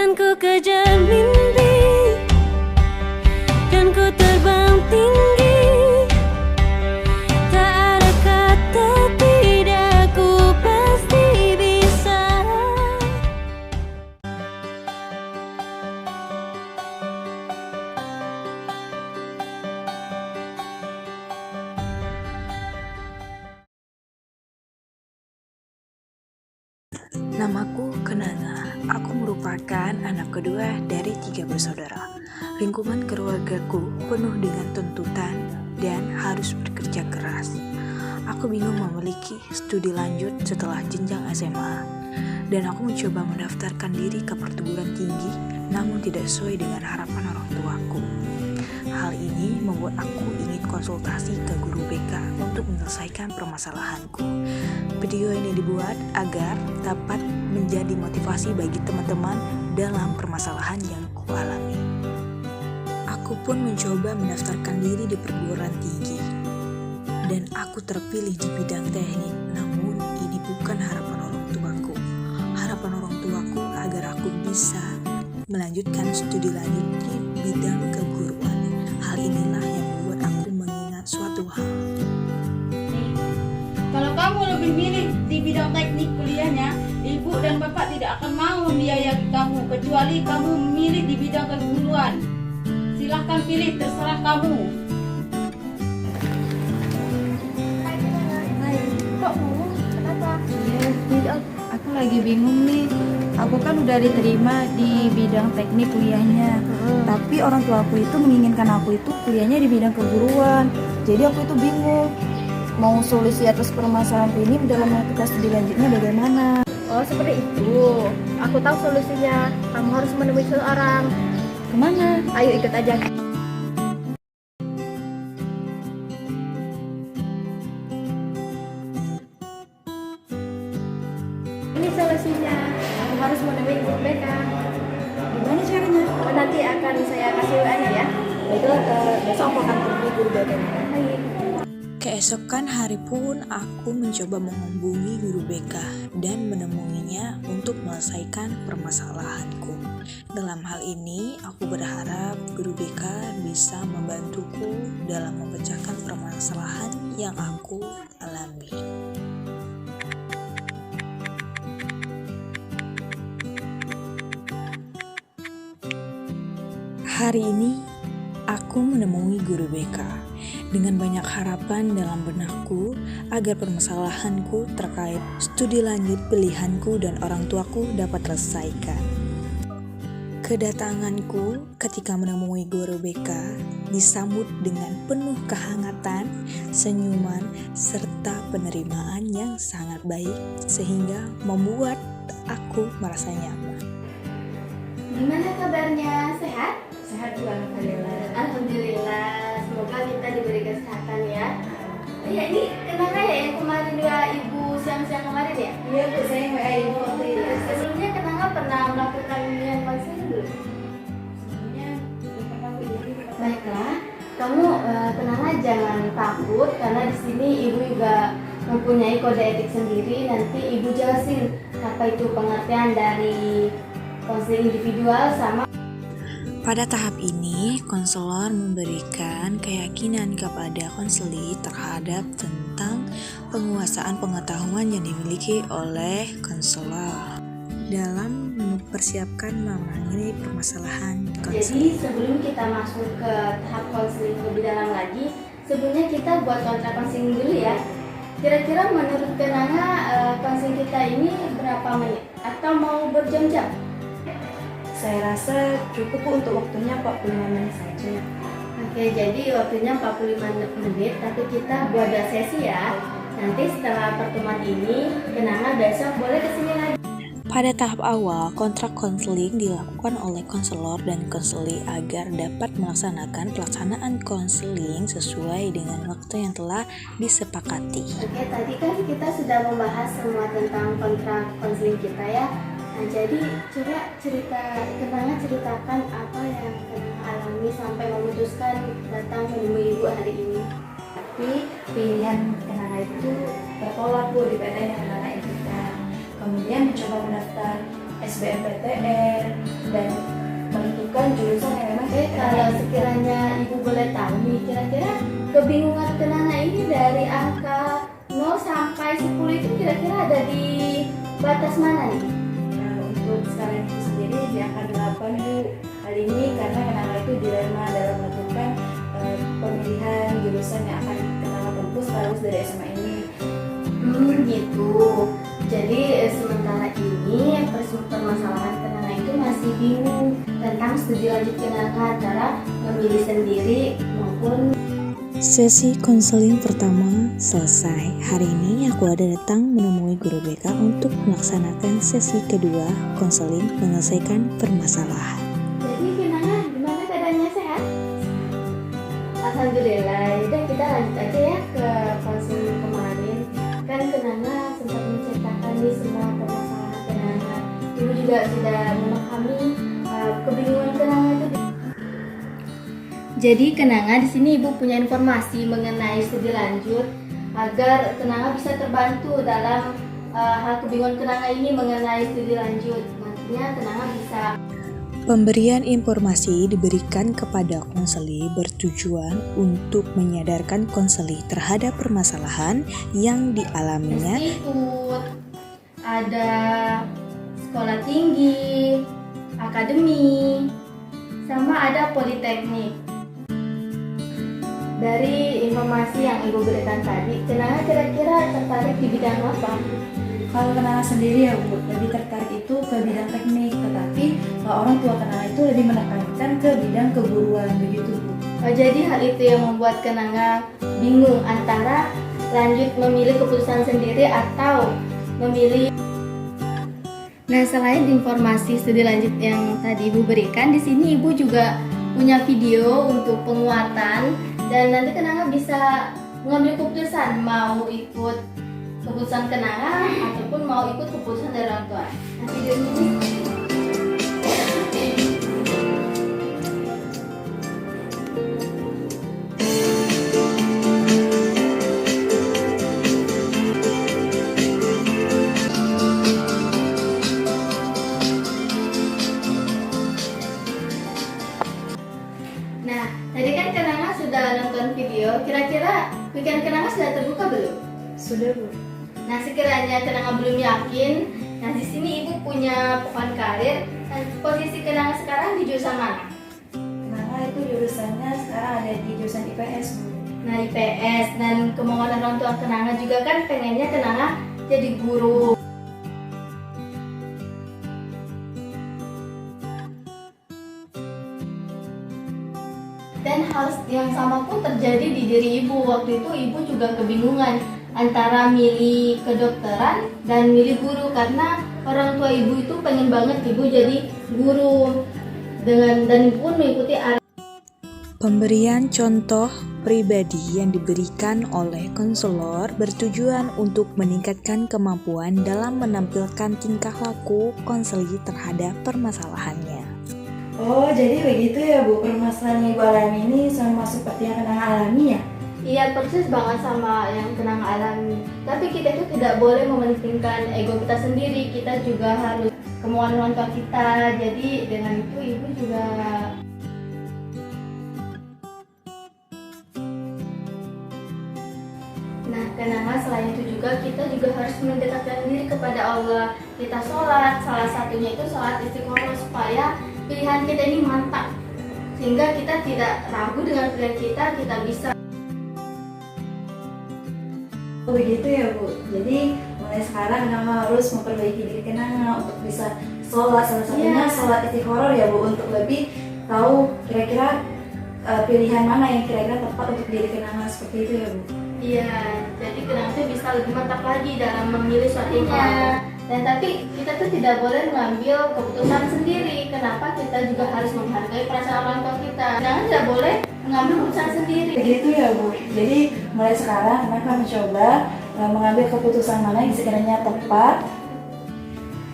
Kan ku kejar mimpi, kan ku terbang tinggi. Tak ada kata tidak, ku pasti bisa. Namaku Kenanga. Aku merupakan anak kedua dari 3 bersaudara. Lingkungan keluargaku penuh dengan tuntutan dan harus bekerja keras. Aku bingung memiliki studi lanjut setelah jenjang SMA, dan aku mencoba mendaftarkan diri ke perguruan tinggi, namun tidak sesuai dengan harapan orang tuaku. Hal ini membuat aku ingin konsultasi ke guru BK untuk menyelesaikan permasalahanku. Video ini dibuat agar dapat menjadi motivasi bagi teman-teman dalam permasalahan yang kualami. Aku pun mencoba mendaftarkan diri di perguruan tinggi, dan aku terpilih di bidang teknik. Namun ini bukan harapan orang tuaku. Harapan orang tuaku agar aku bisa melanjutkan studi lanjut di bidang keguruan. Hal inilah yang membuat aku mengingat suatu hal. Kalau kamu lebih milih di bidang teknik kuliahnya, ibu dan bapak tidak akan mau membiayai kamu kecuali kamu memilih di bidang keguruan. Silahkan pilih, terserah kamu. Hai, kok kamu? Kenapa? Ya, aku lagi bingung nih. Aku kan udah diterima di bidang teknik kuliahnya, tapi orang tua aku itu menginginkan aku itu kuliahnya di bidang keguruan. Jadi aku itu bingung mau solusi atas permasalahan ini dalam kita studi lanjutnya bagaimana. Oh, seperti itu. Aku tahu solusinya. Kamu harus menemui seseorang. Kemana? Ayo ikut aja. Ini solusinya. Kamu harus menemui guru BK. Gimana caranya? Nanti akan saya kasih WA-nya ya. Itu besok aku akan pergi guru BK. Baik. Keesokan hari pun aku mencoba menghubungi guru BK dan menemuinya untuk menyelesaikan permasalahanku. Dalam hal ini, aku berharap guru BK bisa membantuku dalam memecahkan permasalahan yang aku alami. Hari ini, aku menemui guru BK dengan banyak harapan dalam benakku agar permasalahanku terkait studi lanjut pilihanku dan orang tuaku dapat terselesaikan. Kedatanganku ketika menemui guru BK disambut dengan penuh kehangatan, senyuman, serta penerimaan yang sangat baik sehingga membuat aku merasa nyaman. Gimana kabarnya? Sehat? Sehat Bu, alhamdulillah. Alhamdulillah. Semoga kita diberi kesehatan ya. Oh ya, ini kenapa ya yang kemarin juga ibu siang-siang kemarin ya? Iya Bu, saya WA ibu waktu itu. Sebelumnya kenapa pernah melakukan yang konseling dulu? Sebelumnya belum pernah Bu, jadi Baiklah, kamu tenang aja, jangan takut karena di sini ibu juga mempunyai kode etik sendiri. Nanti ibu jelasin apa itu pengertian dari konseling individual sama. Pada tahap ini, konselor memberikan keyakinan kepada konseli terhadap tentang penguasaan pengetahuan yang dimiliki oleh konselor dalam mempersiapkan menangani permasalahan Jadi konseling. sebelum kita masuk ke tahap konseling lebih dalam lagi, sebelumnya kita buat kontrak konseling dulu ya. Kira-kira menurut Kenanga konseling kita ini berapa menit atau mau berjam-jam? Saya rasa cukup Bu, untuk waktunya 45 menit saja. Oke, jadi waktunya 45 menit, tapi kita buat 2 sesi ya. Nanti setelah pertemuan ini, Kenanga besok boleh kesini lagi. Pada tahap awal, kontrak konseling dilakukan oleh konselor dan konseli agar dapat melaksanakan pelaksanaan konseling sesuai dengan waktu yang telah disepakati. Oke, tadi kan kita sudah membahas semua tentang kontrak konseling kita ya. Nah, jadi coba Kenanga ceritakan apa yang Kenanga alami sampai memutuskan datang menemui Ibu hari ini. Tapi pilihan Kenanga itu tertolak Bu di PTN yang Kenanga ikutkan. Kemudian mencoba mendaftar SBMPTN dan menentukan jurusan yang memang Kalau sekiranya ibu boleh tahu nih, kira-kira kebingungan Kenanga ini dari angka 0 sampai 10 itu kira-kira ada di batas mana nih? Nah, untuk sekarang itu sendiri di angka 8 Bu. Hal ini karena Kenanga itu dilema dalam menentukan pemilihan jurusan yang akan Kenanga tempuh setelah lulus dari SMA ini. Gitu. Jadi sementara ini permasalahan Kenanga itu masih bingung tentang studi lanjut Kenanga antara memilih sendiri maupun. Sesi konseling pertama selesai. Hari ini aku ada datang menemui guru BK untuk melaksanakan sesi kedua konseling menyelesaikan permasalahan. Jadi Kenanga gimana keadaannya, sehat? Alhamdulillah. Udah kita lanjut aja ya ke konseling kemarin. Kan Kenanga sempat menceritakan nih semua permasalahan Kenanga. Ibu juga sudah memahami kebingungan Kenanga itu. Jadi Kenanga di sini ibu punya informasi mengenai studi lanjut agar Kenanga bisa terbantu dalam hal kebingungan Kenanga ini mengenai studi lanjut. Nantinya Kenanga bisa. Pemberian informasi diberikan kepada konseli bertujuan untuk menyadarkan konseli terhadap permasalahan yang dialaminya. Institut, ada sekolah tinggi, akademi, sama ada politeknik. Dari informasi yang ibu berikan tadi, Kenanga kira-kira tertarik di bidang apa? Kalau Kenanga sendiri ya Bu, lebih tertarik itu ke bidang teknik, tetapi orang tua Kenanga itu lebih menekankan ke bidang keguruan begitu Bu. Jadi hal itu yang membuat Kenanga bingung antara lanjut memilih keputusan sendiri atau memilih. Nah, selain informasi studi lanjut yang tadi ibu berikan, di sini ibu juga punya video untuk penguatan dan nanti Kenanga bisa mengambil keputusan mau ikut keputusan Kenanga ataupun mau ikut keputusan dari orang tua. Nah, video ini. Nah, tadi kan Kenanga sudah nonton video, kira-kira pikiran Kenanga sudah terbuka belum? Sudah Bu. Nah, sekiranya Kenanga belum yakin, nah di sini ibu punya pohon karir. Dan posisi Kenanga sekarang di jurusan mana? Kenanga itu jurusannya sekarang ada di jurusan IPS Bu. Nah, IPS, dan kemauan orang tua Kenanga juga kan pengennya Kenanga jadi guru. Dan hal yang sama pun terjadi di diri ibu. Waktu itu ibu juga kebingungan antara milih kedokteran dan milih guru karena orang tua ibu itu pengen banget ibu jadi guru dan pun mengikuti arah. Pemberian contoh pribadi yang diberikan oleh konselor bertujuan untuk meningkatkan kemampuan dalam menampilkan tingkah laku konseli terhadap permasalahannya. Oh, jadi begitu ya Bu, permasalahan yang Ibu alami ini sama seperti yang Kenanga alami ya? Iya, persis banget sama yang Kenanga alami. Tapi kita itu tidak boleh mementingkan ego kita sendiri. Kita juga harus kemauan orang tua kita. Jadi dengan itu ibu juga. Nah, Kenanga selain itu juga kita juga harus mendekatkan diri kepada Allah. Kita sholat, salah satunya itu sholat istiqomah supaya pilihan kita ini mantap. Sehingga kita tidak ragu dengan pilihan kita bisa. Oh begitu ya Bu, jadi mulai sekarang Kenanga harus memperbaiki diri Kenanga untuk bisa sholat, salah satunya sholat istiqoroh ya Bu, untuk lebih tahu kira-kira pilihan mana yang kira-kira tepat untuk diri Kenanga, seperti itu ya Bu. Iya, jadi Kenanga tuh bisa lebih mantap lagi dalam memilih suatunya. Dan tapi kita tuh tidak boleh mengambil keputusan sendiri. Kenapa? Kita juga harus menghargai perasaan orang tua kita. Kenanga tidak boleh mengambil keputusan sendiri. Begitu ya Bu, jadi mulai sekarang Kenanga mencoba mengambil keputusan mana yang sekiranya tepat.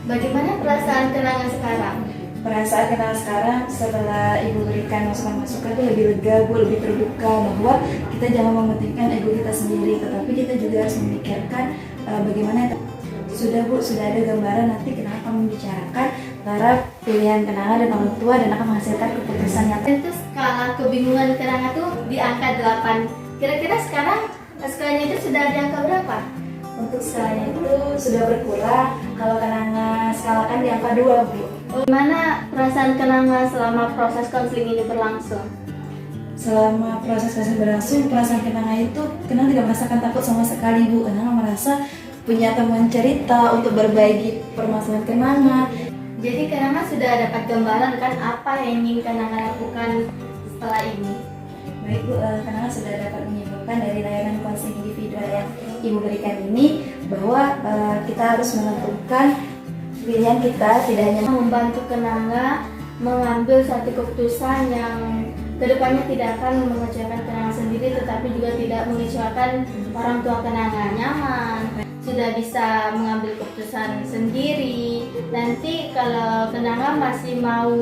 Bagaimana perasaan Kenanga sekarang? Perasaan Kenanga sekarang setelah Ibu berikan masukan-masukan itu lebih lega Bu, lebih terbuka bahwa kita jangan mementingkan ego kita sendiri, tetapi kita juga harus memikirkan bagaimana. Sudah Bu, sudah ada gambaran, nanti Kenanga akan membicarakan antara pilihan Kenanga dan orang tua dan akan menghasilkan keputusan yang Itu skala kebingungan Kenanga tuh di angka 8. Kira-kira sekarang skalanya itu sudah di angka berapa? untuk skalanya itu sudah berkurang. Kalau Kenanga skalakan di angka 2 Bu. Gimana perasaan Kenanga selama proses konseling ini berlangsung? Selama proses berlangsung, perasaan Kenanga itu Kenanga tidak merasakan takut sama sekali Bu. Kenanga merasa punya teman cerita untuk berbagi permasalahan Kenanga. Jadi Kenanga sudah dapat gambaran kan apa yang ingin Kenanga lakukan setelah ini? Baik Bu, Kenanga sudah dapat menyimpulkan dari layanan konseling individual yang Ibu berikan ini bahwa kita harus menentukan pilihan kita tidak hanya Membantu Kenanga mengambil suatu keputusan yang kedepannya tidak akan mengecewakan Kenanga sendiri, tetapi juga tidak mengecewakan orang tua Kenanga. Nyaman, sudah bisa mengambil keputusan sendiri. Nanti kalau Kenanga masih mau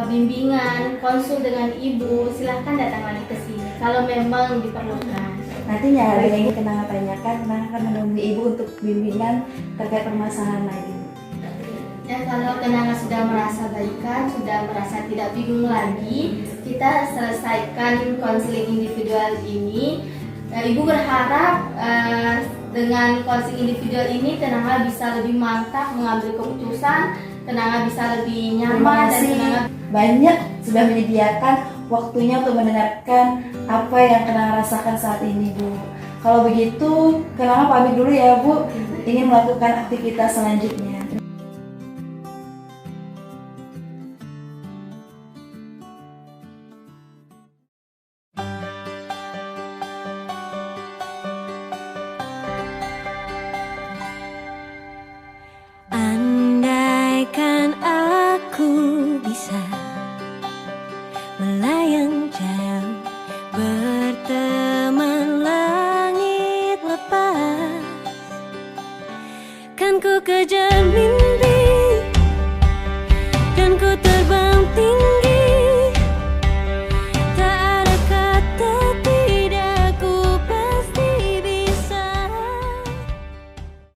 bimbingan, konsul dengan ibu, silahkan datang lagi ke sini kalau memang diperlukan. nantinya ada yang ingin Kenanga tanyakan, Kenanga akan menunggu Ibu untuk bimbingan terkait permasalahan lain. Ya, kalau Kenanga sudah merasa baikan, sudah merasa tidak bingung lagi, kita selesaikan konseling individual ini. Ibu berharap dengan konseling individual ini Kenanga bisa lebih mantap mengambil keputusan, Kenanga bisa lebih nyaman dan Kenanga banyak sudah menyediakan waktunya untuk mendengarkan apa yang Kenanga rasakan saat ini Bu. Kalau begitu Kenanga pamit dulu ya Bu, ingin melakukan aktivitas selanjutnya. Andaikan aku bisa melayang jauh, berteman langit lepas, kan ku kejar mimpi